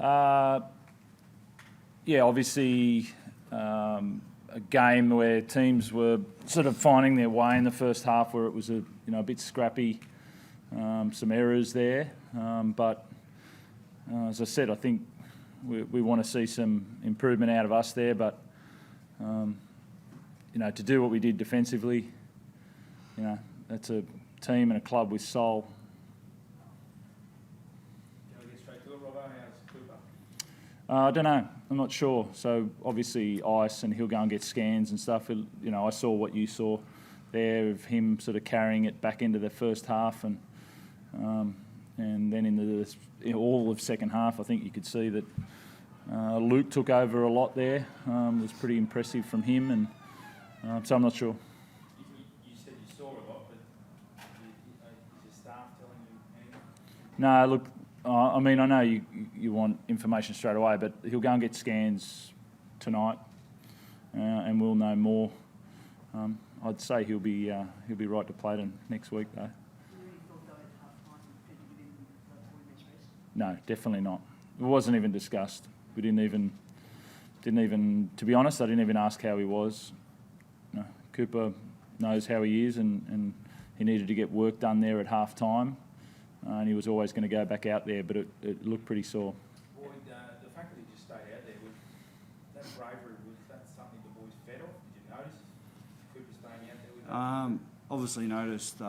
Yeah, obviously a game where teams were sort of finding their way in the first half, where it was a bit scrappy, some errors there. But as I said, I think we want to see some improvement out of us there. But to do what we did defensively, that's a team and a club with soul. I don't know. I'm not sure. So obviously ice, and he'll go and get scans and stuff. I saw what you saw there of him sort of carrying it back into the first half, and then into all of second half. I think you could see that Luke took over a lot there. It was pretty impressive from him, and so I'm not sure. You said you saw a lot, but is your staff telling you anything? No, look. I know you want information straight away, but he'll go and get scans tonight, and we'll know more. I'd say he'll be right to play next week, though. No, definitely not. It wasn't even discussed. We didn't even. To be honest, I didn't even ask how he was. No, Cooper knows how he is, and he needed to get work done there at half time. And he was always going to go back out there, but it looked pretty sore. Boyd, the fact that he just stayed out there, that bravery, was that something the boys fed off? Did you notice Cooper staying out there with that? Obviously noticed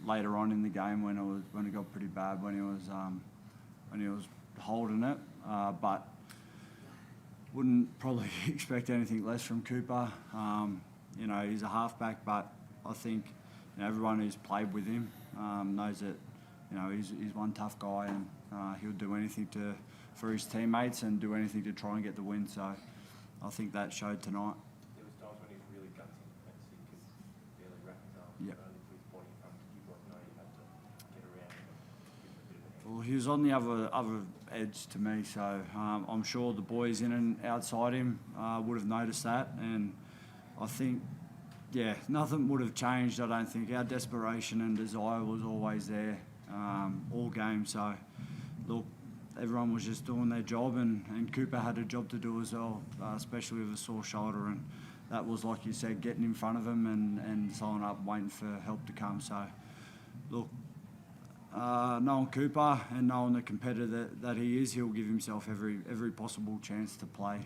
later on in the game when it got pretty bad when he was holding it, but wouldn't probably expect anything less from Cooper. He's a halfback, but I think everyone who's played with him knows that. He's one tough guy, and he'll do anything for his teammates and do anything to try and get the win. So I think that showed tonight. There was times when he was really gutsy, and he could barely wrap his arms around him with his body. You had to get around him and give him a bit of a hand. Well, he was on the other edge to me, so I'm sure the boys in and outside him would have noticed that, and I think. Yeah, nothing would have changed, I don't think. Our desperation and desire was always there. All game. So, look, everyone was just doing their job, and Cooper had a job to do as well, especially with a sore shoulder. And that was, like you said, getting in front of him and signing up, waiting for help to come. So, look, knowing Cooper and knowing the competitor that he is, he'll give himself every possible chance to play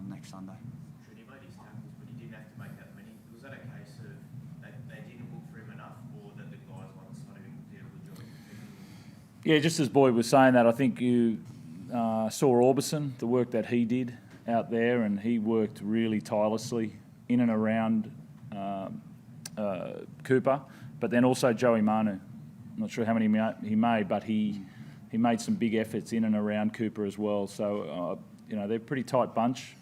next Sunday. He made his tackles, but he didn't have to make that many. Was that a case of they didn't look for him enough, or that the guys on the side of him did a good job? Yeah, just as Boyd was saying that, I think you saw Orbison, the work that he did out there, and he worked really tirelessly in and around Cooper, but then also Joey Manu. I'm not sure how many he made, but he made some big efforts in and around Cooper as well. So, they're a pretty tight bunch.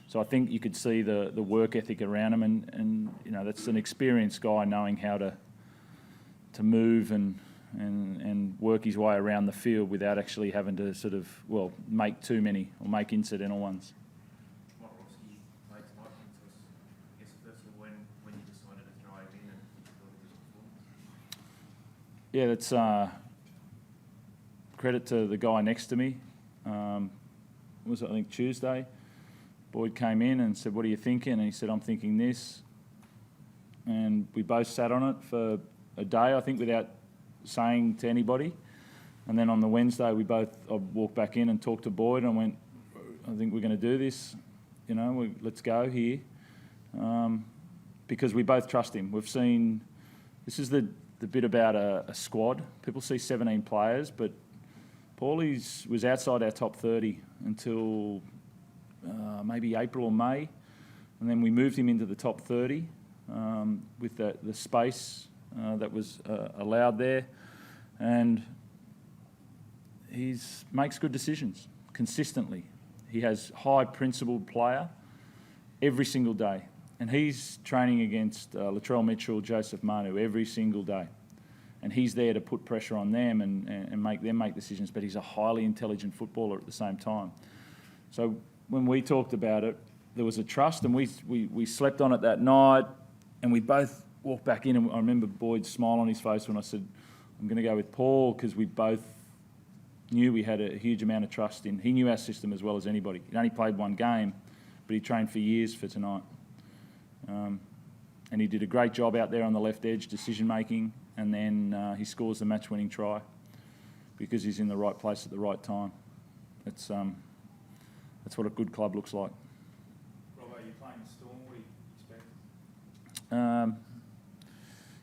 So I think you could see the work ethic around him, and that's an experienced guy knowing how to move and work his way around the field without actually having to sort of, make too many or make incidental ones. What Roski played tonight, I guess first of all, when you decided to throw him in and you thought it was a performance? Yeah, that's credit to the guy next to me. Was it, I think, Tuesday? Boyd came in and said, "What are you thinking?" And he said, "I'm thinking this." And we both sat on it for a day, I think, without saying to anybody. And then on the Wednesday, I walked back in and talked to Boyd and went, "I think we're going to do this. Let's go here." Because we both trust him. We've seen, this is the bit about a squad. People see 17 players, but Paulie was outside our top 30 until maybe April or May, and then we moved him into the top 30 with the space that was allowed there, and he makes good decisions consistently. He has high principled player every single day, and he's training against Latrell Mitchell, Joseph Manu every single day. And he's there to put pressure on them and make them make decisions, but he's a highly intelligent footballer at the same time. So when we talked about it, there was a trust, and we slept on it that night, and we both walked back in, and I remember Boyd's smile on his face when I said, "I'm going to go with Paul," because we both knew we had a huge amount of trust in. He knew our system as well as anybody. He'd only played one game, but he trained for years for tonight. And he did a great job out there on the left edge, decision-making, and then he scores the match-winning try because he's in the right place at the right time. That's what a good club looks like. Robbo, you're playing the Storm. What do you expect?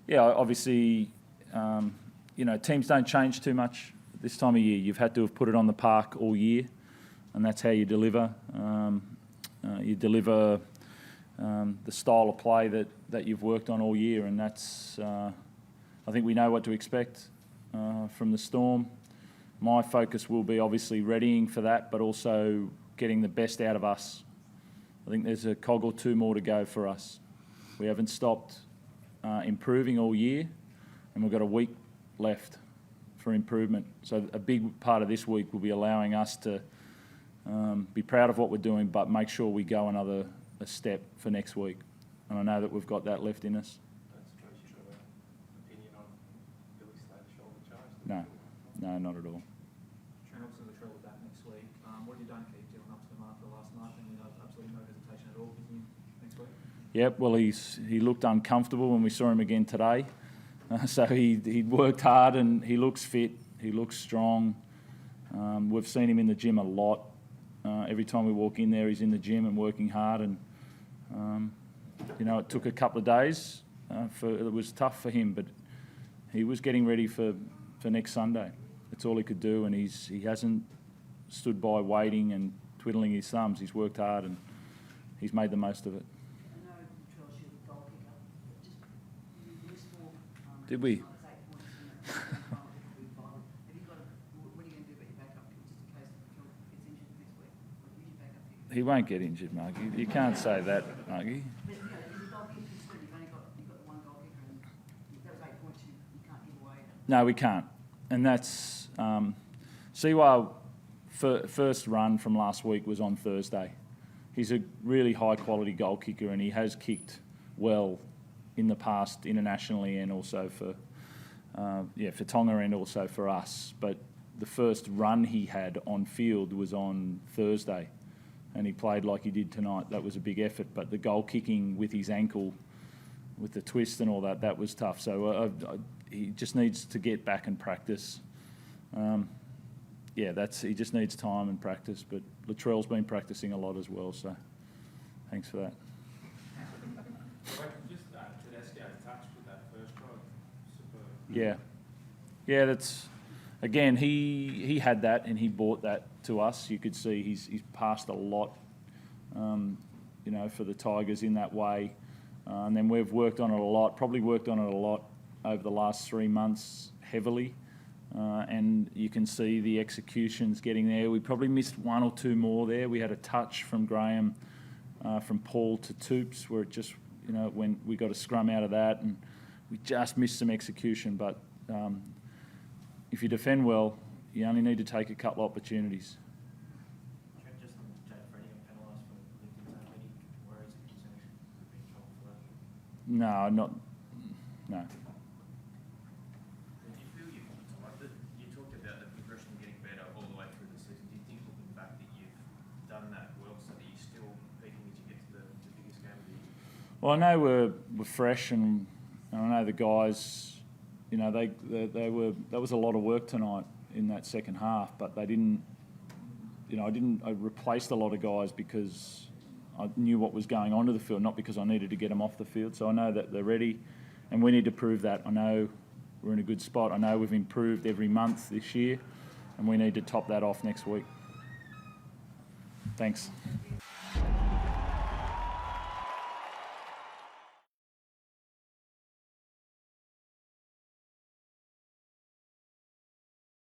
Yeah, obviously, teams don't change too much this time of year. You've had to have put it on the park all year, and that's how you deliver. You deliver the style of play that you've worked on all year, and that's. I think we know what to expect from the Storm. My focus will be obviously readying for that, but also getting the best out of us. I think there's a cog or two more to go for us. We haven't stopped improving all year, and we've got a week left for improvement. So a big part of this week will be allowing us to be proud of what we're doing, but make sure we go a step for next week. And I know that we've got that left in us. That's your opinion on Billy Slater's shoulder charge? No, not at all. Trent Robinson will travel back next week. What have you done to keep Dylan up to the mark for the last night? And absolutely no hesitation at all picking him next week? Yep, well, he looked uncomfortable when we saw him again today. So he worked hard and he looks fit. He looks strong. We've seen him in the gym a lot. Every time we walk in there, he's in the gym and working hard. And, it took a couple of days. It was tough for him, but he was getting ready for next Sunday. That's all he could do, and he hasn't stood by waiting and twiddling his thumbs. He's worked hard and he's made the most of it. I know Latrell's your goal kicker, but just you missed 4. Did we? It's 8 points in that final. Have you got what are you going to do about your backup kicker just in case Latrell gets injured next week? Who's your backup kicker? He won't get injured, Margie. You can't say that, Margie. But, your goal kicker is good. You've got the one goal kicker, and those 8 points you can't give away. No, we can't. And that's Siwa first run from last week was on Thursday. He's a really high quality goal kicker, and he has kicked well in the past internationally and also for Tonga and also for us. But the first run he had on field was on Thursday, and he played like he did tonight. That was a big effort. But the goal kicking with his ankle, with the twist and all that was tough. So he just needs to get back and practice. He just needs time and practice. But Latrell's been practicing a lot as well, so thanks for that. Just Tedesco's touch with that first try, superb. Yeah, that's again he had that and he brought that to us. You could see he's passed a lot, for the Tigers in that way, and then we've worked on it a lot. Probably worked on it a lot over the last 3 months heavily. And you can see the executions getting there. We probably missed 1 or 2 more there. We had a touch from Graham, from Paul to Toops, where it just, when we got a scrum out of that, and we just missed some execution. But if you defend well, you only need to take a couple of opportunities. Trent, just on Jade Freddie got penalised for lifting his arm. Any worries or concerns of being trouble for that? No. Do you feel you talked about the progression getting better all the way through the season. Do you think, looking back, that you've done that well so that you're still peaking as you get to the biggest game of the year? Well, I know we're fresh, and I know the guys. That was a lot of work tonight in that second half, but they didn't. I replaced a lot of guys because I knew what was going on to the field, not because I needed to get them off the field. So I know that they're ready, and we need to prove that. I know we're in a good spot. I know we've improved every month this year, and we need to top that off next week. Thanks.